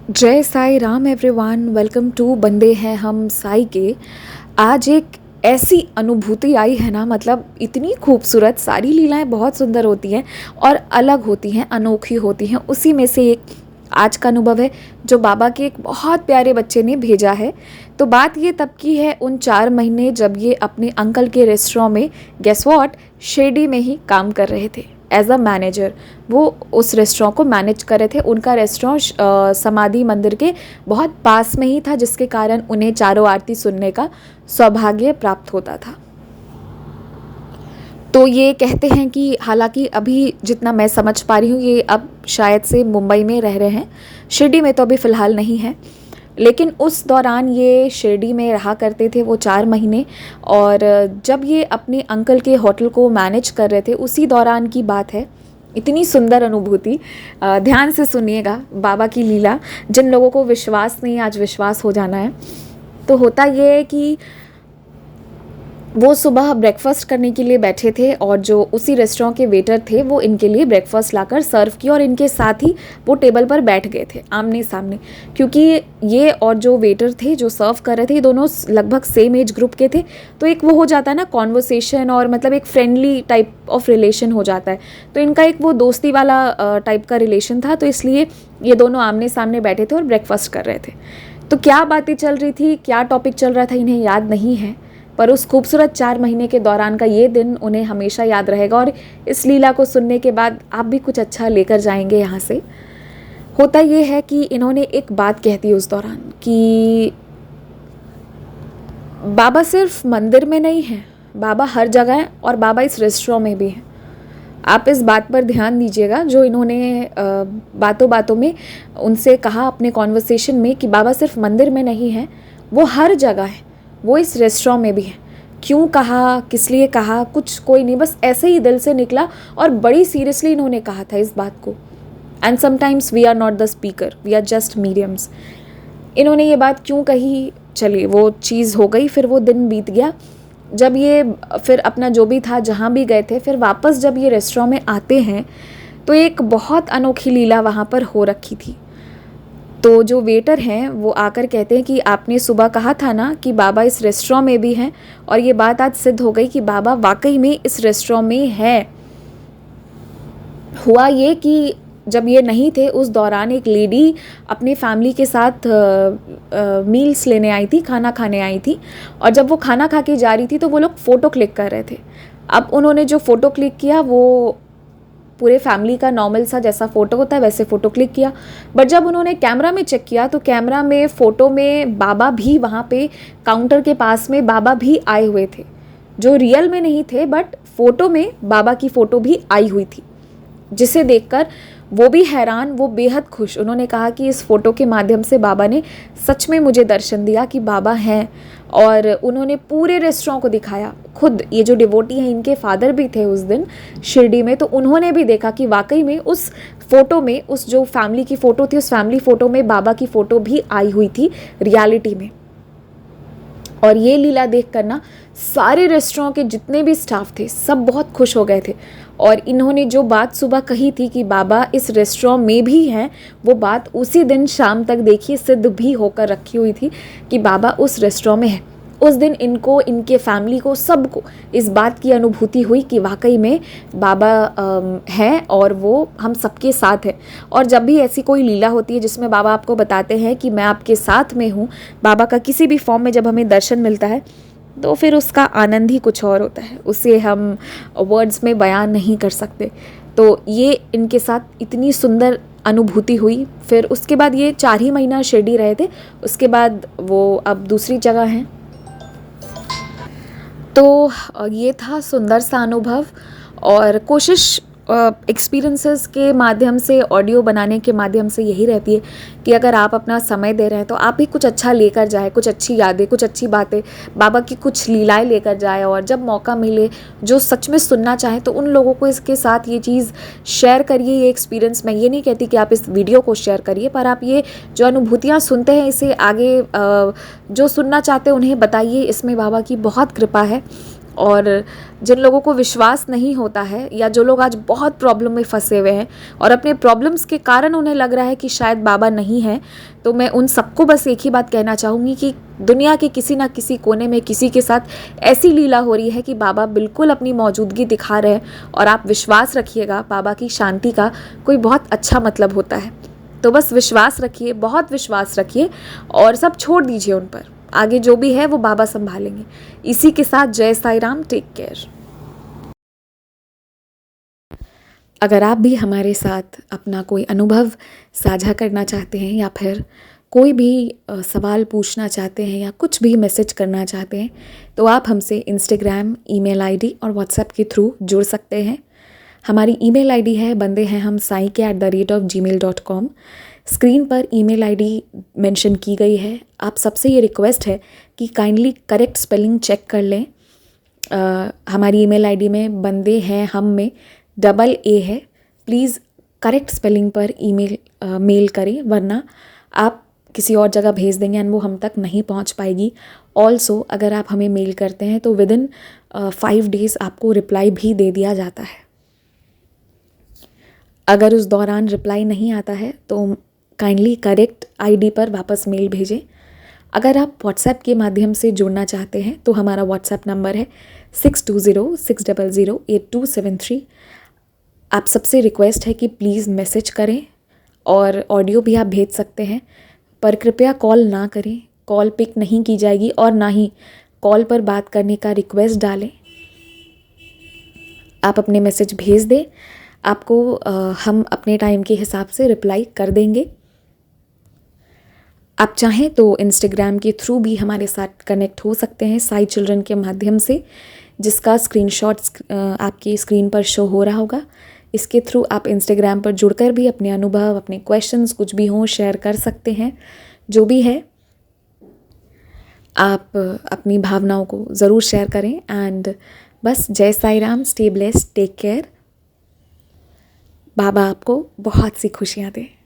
जय Sai Ram everyone, welcome to बंदे हैं हम साई के। आज एक ऐसी अनुभूति आई है ना, मतलब इतनी खूबसूरत, सारी लीलाएं बहुत सुंदर होती हैं और अलग होती हैं, अनोखी होती हैं। उसी में से एक आज का अनुभव है जो बाबा के एक बहुत प्यारे बच्चे ने भेजा है। तो बात ये तब की है, उन 4 महीने जब ये अपने अंकल के रेस्टोरेंट में, गेस व्हाट, शिरडी में ही काम कर रहे थे एज अ मैनेजर। वो उस रेस्टोरेंट को मैनेज कर रहे थे। उनका रेस्टोरेंट समाधि मंदिर के बहुत पास में ही था, जिसके कारण उन्हें चारों आरती सुनने का सौभाग्य प्राप्त होता था। तो ये कहते हैं कि हालांकि अभी जितना मैं समझ पा रही हूँ, ये अब शायद से मुंबई में रह रहे हैं, शिरडी में तो अभी फ़िलहाल नहीं है। लेकिन उस दौरान ये शिरडी में रहा करते थे वो 4 महीने। और जब ये अपने अंकल के होटल को मैनेज कर रहे थे, उसी दौरान की बात है। इतनी सुंदर अनुभूति, ध्यान से सुनिएगा बाबा की लीला। जिन लोगों को विश्वास नहीं, आज विश्वास हो जाना है। तो होता ये है कि वो सुबह ब्रेकफास्ट करने के लिए बैठे थे और जो उसी रेस्टोरेंट के वेटर थे वो इनके लिए ब्रेकफास्ट लाकर सर्व किया और इनके साथ ही वो टेबल पर बैठ गए थे आमने सामने। क्योंकि ये और जो वेटर थे जो सर्व कर रहे थे, ये दोनों लगभग सेम एज ग्रुप के थे। तो एक वो हो जाता है ना कॉन्वर्सेशन, और मतलब एक फ्रेंडली टाइप ऑफ रिलेशन हो जाता है। तो इनका एक वो दोस्ती वाला टाइप का रिलेशन था। तो इसलिए ये दोनों आमने सामने बैठे थे और ब्रेकफास्ट कर रहे थे। तो क्या बातें चल रही थी, क्या टॉपिक चल रहा था, इन्हें याद नहीं है। पर उस खूबसूरत 4 महीने के दौरान का ये दिन उन्हें हमेशा याद रहेगा। और इस लीला को सुनने के बाद आप भी कुछ अच्छा लेकर जाएंगे यहाँ से। होता ये है कि इन्होंने एक बात कह दी उस दौरान कि बाबा सिर्फ मंदिर में नहीं है, बाबा हर जगह है और बाबा इस रेस्टोरेंट में भी है। आप इस बात पर ध्यान दीजिएगा जो इन्होंने बातों बातों में उनसे कहा अपने कॉन्वर्सेशन में, कि बाबा सिर्फ मंदिर में नहीं है, वो हर जगह है, वो इस रेस्टोरेंट में भी है। क्यों कहा, किस लिए कहा, कुछ कोई नहीं, बस ऐसे ही दिल से निकला और बड़ी सीरियसली इन्होंने कहा था इस बात को। And sometimes we are not the speaker, we are just mediums. इन्होंने ये बात क्यों कही, चलिए वो चीज़ हो गई। फिर वो दिन बीत गया। जब ये फिर अपना जो भी था, जहाँ भी गए थे, फिर वापस जब ये रेस्टोरेंट में आते हैं तो एक बहुत अनोखी लीला वहाँ पर हो रखी थी। तो जो वेटर हैं वो आकर कहते हैं कि आपने सुबह कहा था ना कि बाबा इस रेस्टोरेंट में भी हैं, और ये बात आज सिद्ध हो गई कि बाबा वाकई में इस रेस्टोरेंट में है। हुआ ये कि जब ये नहीं थे उस दौरान एक लेडी अपने फैमिली के साथ मील्स लेने आई थी, खाना खाने आई थी। और जब वो खाना खा के जा रही थी तो वो लोग फ़ोटो क्लिक कर रहे थे। अब उन्होंने जो फ़ोटो क्लिक किया वो पूरे फैमिली का नॉर्मल सा जैसा फ़ोटो होता है वैसे फ़ोटो क्लिक किया। बट जब उन्होंने कैमरा में चेक किया तो कैमरा में फ़ोटो में बाबा भी, वहाँ पे काउंटर के पास में बाबा भी आए हुए थे, जो रियल में नहीं थे बट फ़ोटो में बाबा की फ़ोटो भी आई हुई थी। जिसे देखकर वो भी हैरान, वो बेहद खुश। उन्होंने कहा कि इस फ़ोटो के माध्यम से बाबा ने सच में मुझे दर्शन दिया कि बाबा हैं। और उन्होंने पूरे रेस्टोरेंट को दिखाया। खुद ये जो डिवोटी हैं, इनके फादर भी थे उस दिन शिरडी में, तो उन्होंने भी देखा कि वाकई में उस फ़ोटो में, उस जो फैमिली की फ़ोटो थी, उस फैमिली फ़ोटो में बाबा की फ़ोटो भी आई हुई थी रियलिटी में। और ये लीला देख कर ना सारे रेस्टोरेंट के जितने भी स्टाफ थे सब बहुत खुश हो गए थे। और इन्होंने जो बात सुबह कही थी कि बाबा इस रेस्टोरेंट में भी हैं, वो बात उसी दिन शाम तक देखिए सिद्ध भी होकर रखी हुई थी कि बाबा उस रेस्टोरेंट में है। उस दिन इनको, इनके फैमिली को, सबको इस बात की अनुभूति हुई कि वाकई में बाबा हैं और वो हम सबके साथ हैं। और जब भी ऐसी कोई लीला होती है जिसमें बाबा आपको बताते हैं कि मैं आपके साथ में हूँ, बाबा का किसी भी फॉर्म में जब हमें दर्शन मिलता है तो फिर उसका आनंद ही कुछ और होता है, उसे हम वर्ड्स में बयान नहीं कर सकते। तो ये इनके साथ इतनी सुंदर अनुभूति हुई। फिर उसके बाद ये 4 ही महीना शिरडी रहे थे, उसके बाद वो अब दूसरी जगह हैं। तो ये था सुंदर सा अनुभव। और कोशिश एक्सपीरियंसेस के माध्यम से, ऑडियो बनाने के माध्यम से यही रहती है कि अगर आप अपना समय दे रहे हैं तो आप भी कुछ अच्छा लेकर जाए, कुछ अच्छी यादें, कुछ अच्छी बातें, बाबा की कुछ लीलाएं लेकर जाए। और जब मौका मिले, जो सच में सुनना चाहें, तो उन लोगों को इसके साथ ये चीज़ शेयर करिए, ये एक्सपीरियंस। मैं ये नहीं कहती कि आप इस वीडियो को शेयर करिए, पर आप ये जो अनुभूतियाँ सुनते हैं इसे आगे जो सुनना चाहते हैं उन्हें बताइए। इसमें बाबा की बहुत कृपा है। और जिन लोगों को विश्वास नहीं होता है, या जो लोग आज बहुत प्रॉब्लम में फंसे हुए हैं और अपने प्रॉब्लम्स के कारण उन्हें लग रहा है कि शायद बाबा नहीं है, तो मैं उन सबको बस एक ही बात कहना चाहूँगी कि दुनिया के किसी ना किसी कोने में किसी के साथ ऐसी लीला हो रही है कि बाबा बिल्कुल अपनी मौजूदगी दिखा रहे हैं। और आप विश्वास रखिएगा, बाबा की शांति का कोई बहुत अच्छा मतलब होता है। तो बस विश्वास रखिए, बहुत विश्वास रखिए, और सब छोड़ दीजिए उन पर। आगे जो भी है वो बाबा संभालेंगे। इसी के साथ जय साई राम, टेक केयर। अगर आप भी हमारे साथ अपना कोई अनुभव साझा करना चाहते हैं, या फिर कोई भी सवाल पूछना चाहते हैं, या कुछ भी मैसेज करना चाहते हैं, तो आप हमसे इंस्टाग्राम, ईमेल आईडी और व्हाट्सएप के थ्रू जुड़ सकते हैं। हमारी ईमेल आईडी है बंदे हैं हम साई के @gmail.com। स्क्रीन पर ईमेल आईडी मेंशन की गई है। आप सबसे ये रिक्वेस्ट है कि काइंडली करेक्ट स्पेलिंग चेक कर लें। हमारी ईमेल आईडी में बंदे हैं हम में AA है। प्लीज़ करेक्ट स्पेलिंग पर मेल करें, वरना आप किसी और जगह भेज देंगे एंड वो हम तक नहीं पहुंच पाएगी। ऑल्सो अगर आप हमें मेल करते हैं तो विदिन 5 डेज़ आपको रिप्लाई भी दे दिया जाता है। अगर उस दौरान रिप्लाई नहीं आता है तो काइंडली करेक्ट आईडी पर वापस मेल भेजें। अगर आप व्हाट्सएप के माध्यम से जुड़ना चाहते हैं तो हमारा व्हाट्सएप नंबर है 6206008273। आप सबसे रिक्वेस्ट है कि प्लीज़ मैसेज करें, और ऑडियो भी आप भेज सकते हैं, पर कृपया कॉल ना करें। कॉल पिक नहीं की जाएगी, और ना ही कॉल पर बात करने का रिक्वेस्ट डालें। आप अपने मैसेज भेज दें, आपको हम अपने टाइम के हिसाब से रिप्लाई कर देंगे। आप चाहें तो इंस्टाग्राम के थ्रू भी हमारे साथ कनेक्ट हो सकते हैं, साई चिल्ड्रन के माध्यम से, जिसका स्क्रीनशॉट आपकी स्क्रीन पर शो हो रहा होगा। इसके थ्रू आप इंस्टाग्राम पर जुड़कर भी अपने अनुभव, अपने क्वेश्चंस कुछ भी हों शेयर कर सकते हैं। जो भी है, आप अपनी भावनाओं को ज़रूर शेयर करें। एंड बस Jai Sai Ram, stay blessed, take care. Baba आपको बहुत सी खुशियाँ दें।